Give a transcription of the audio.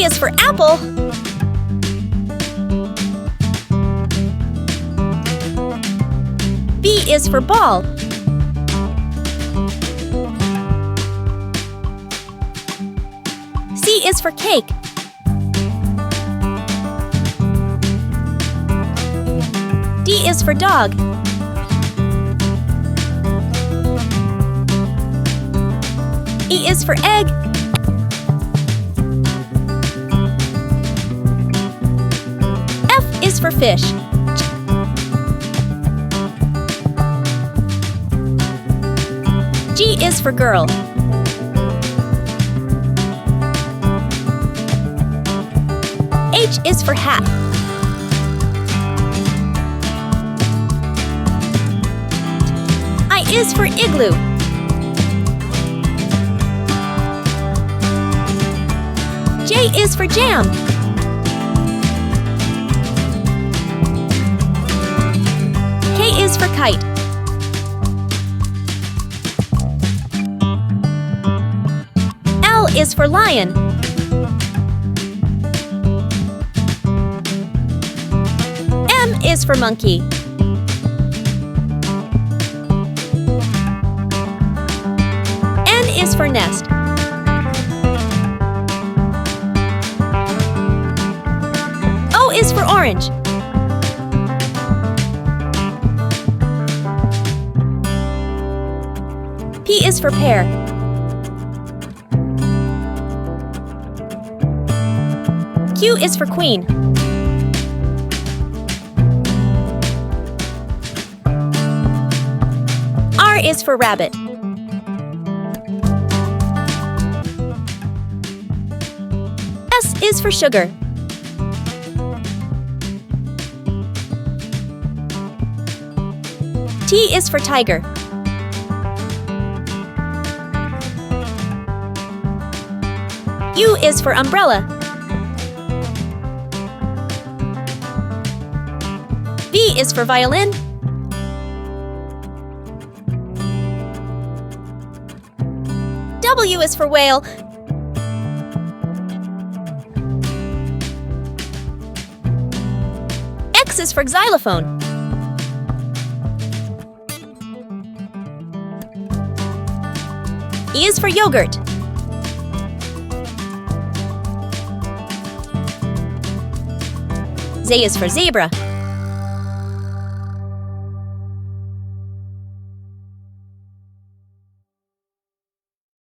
is for apple. B is for ball. C is for cake. D is for dog. E is for egg. F is for fish. G is for girl. H is for hat. I is for igloo. J is for jam. K is for kite. L is for lion. M is for monkey. N is for nest. O is for orange. P is for pear. Q is for queen. R is for rabbit. S is for sugar. T is for tiger. U is for umbrella. V is for violin. W is for whale. X is for xylophone. E is for yogurt. Z is for zebra.